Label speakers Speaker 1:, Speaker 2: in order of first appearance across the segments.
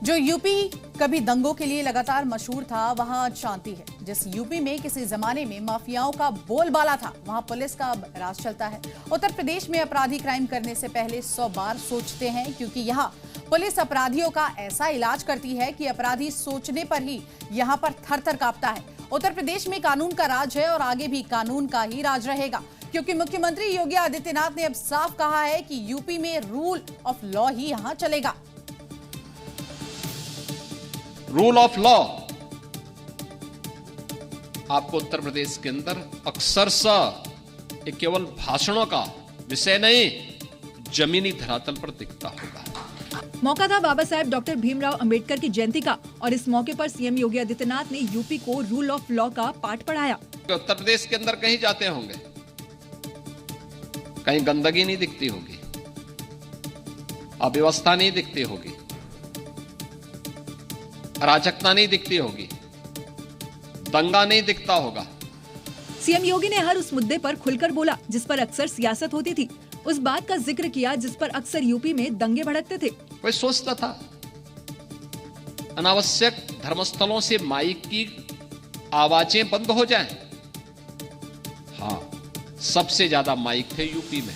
Speaker 1: जो यूपी कभी दंगों के लिए लगातार मशहूर था, वहां आज शांति है। जिस यूपी में किसी जमाने में माफियाओं का बोलबाला था, वहां पुलिस का अब राज चलता है। उत्तर प्रदेश में अपराधी क्राइम करने से पहले 100 बार सोचते हैं, क्योंकि यहां पुलिस अपराधियों का ऐसा इलाज करती है कि अपराधी सोचने पर ही यहां पर थर-थर कांपता है। उत्तर प्रदेश में कानून का राज है और आगे भी कानून का ही राज रहेगा, क्योंकि मुख्यमंत्री योगी आदित्यनाथ ने अब साफ कहा है कि यूपी में रूल ऑफ लॉ ही यहां चलेगा।
Speaker 2: रूल ऑफ लॉ आपको उत्तर प्रदेश के अंदर अक्सरशः ये केवल भाषणों का विषय नहीं, जमीनी धरातल पर दिखता होगा।
Speaker 3: मौका था बाबा साहेब डॉक्टर भीमराव अंबेडकर की जयंती का और इस मौके पर सीएम योगी आदित्यनाथ ने यूपी को रूल ऑफ लॉ का पाठ पढ़ाया।
Speaker 2: उत्तर प्रदेश के अंदर कहीं जाते होंगे, कहीं गंदगी नहीं दिखती होगी, अव्यवस्था नहीं दिखती होगी, अराजकता नहीं दिखती होगी, दंगा नहीं दिखता होगा।
Speaker 3: सीएम योगी ने हर उस मुद्दे पर खुलकर बोला जिस पर अक्सर सियासत होती थी, उस बात का जिक्र किया जिस पर अक्सर यूपी में दंगे भड़कते थे।
Speaker 2: कोई सोचता था अनावश्यक धर्मस्थलों से माइक की आवाजें बंद हो जाएं? हाँ, सबसे ज्यादा माइक थे यूपी में,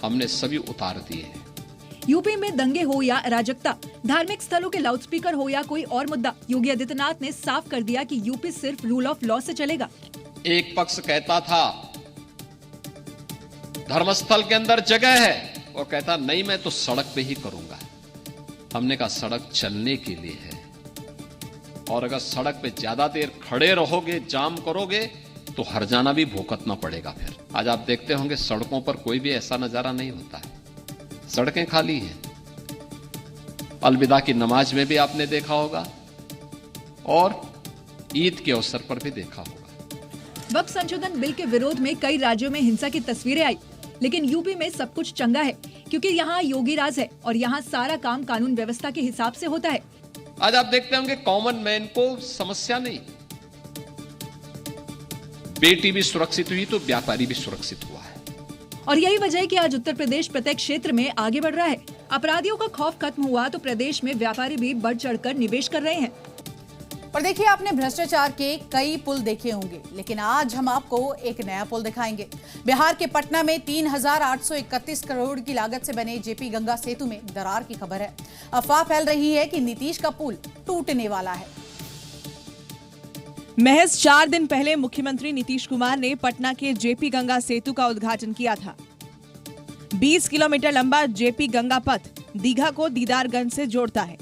Speaker 2: हमने सभी उतार दिए हैं।
Speaker 3: यूपी में दंगे हो या अराजकता, धार्मिक स्थलों के लाउडस्पीकर हो या कोई और मुद्दा, योगी आदित्यनाथ ने साफ कर दिया कि यूपी सिर्फ रूल ऑफ लॉ से चलेगा।
Speaker 2: एक पक्ष कहता था धर्मस्थल के अंदर जगह है, वो कहता नहीं मैं तो सड़क पे ही करूंगा। हमने कहा सड़क चलने के लिए है, और अगर सड़क पे ज्यादा देर खड़े रहोगे, जाम करोगे तो हरजाना भी भुगतना पड़ेगा। फिर आज आप देखते होंगे सड़कों पर कोई भी ऐसा नजारा नहीं होता है, सड़कें खाली हैं। अलविदा की नमाज में भी आपने देखा होगा और ईद के अवसर पर भी देखा होगा।
Speaker 3: वक्फ संशोधन बिल के विरोध में कई राज्यों में हिंसा की तस्वीरें आई, लेकिन यूपी में सब कुछ चंगा है, क्योंकि यहाँ योगी राज है और यहाँ सारा काम कानून व्यवस्था के हिसाब से होता है।
Speaker 2: आज आप देखते होंगे कॉमन मैन को समस्या नहीं, बेटी भी सुरक्षित हुई तो व्यापारी भी सुरक्षित हुआ है।
Speaker 3: और यही वजह है कि आज उत्तर प्रदेश प्रत्येक क्षेत्र में आगे बढ़ रहा है। अपराधियों का खौफ खत्म हुआ तो प्रदेश में व्यापारी भी बढ़ चढ़कर निवेश कर रहे हैं।
Speaker 1: और देखिए, आपने भ्रष्टाचार के कई पुल देखे होंगे, लेकिन आज हम आपको एक नया पुल दिखाएंगे। बिहार के पटना में 3,831 करोड़ की लागत से बने जेपी गंगा सेतु में दरार की खबर है। अफवाह फैल रही है कि नीतीश का पुल टूटने वाला है।
Speaker 4: महज 4 दिन पहले मुख्यमंत्री नीतीश कुमार ने पटना के जेपी गंगा सेतु का उद्घाटन किया था। 20 किलोमीटर लंबा जेपी गंगा पथ दीघा को दीदारगंज से जोड़ता है,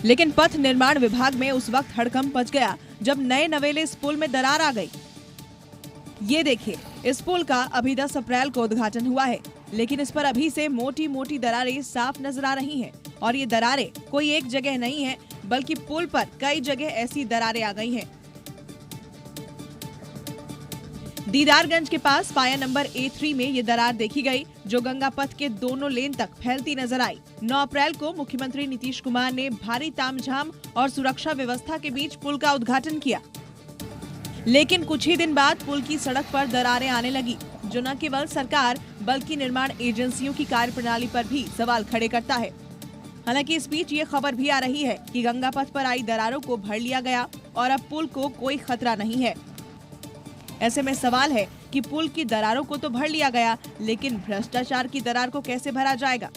Speaker 4: लेकिन पथ निर्माण विभाग में उस वक्त हड़कंप मच गया जब नए नवेले इस पुल में दरार आ गई। ये देखिए, इस पुल का अभी 10 अप्रैल को उद्घाटन हुआ है, लेकिन इस पर अभी से मोटी मोटी दरारें साफ नजर आ रही हैं। और ये दरारें कोई एक जगह नहीं है, बल्कि पुल पर कई जगह ऐसी दरारें आ गई हैं। दीदारगंज के पास पाया नंबर A3 में ये दरार देखी गई, जो गंगा पथ के दोनों लेन तक फैलती नजर आई। 9 अप्रैल को मुख्यमंत्री नीतीश कुमार ने भारी तामझाम और सुरक्षा व्यवस्था के बीच पुल का उद्घाटन किया, लेकिन कुछ ही दिन बाद पुल की सड़क पर दरारें आने लगी, जो न केवल सरकार बल्कि निर्माण एजेंसियों की कार्यप्रणाली पर भी सवाल खड़े करता है। हालांकि इस बीच ये खबर भी आ रही है कि गंगा पथ पर आई दरारों को भर लिया गया और अब पुल को कोई खतरा नहीं है। ऐसे में सवाल है कि पुल की दरारों को तो भर लिया गया, लेकिन भ्रष्टाचार की दरार को कैसे भरा जाएगा।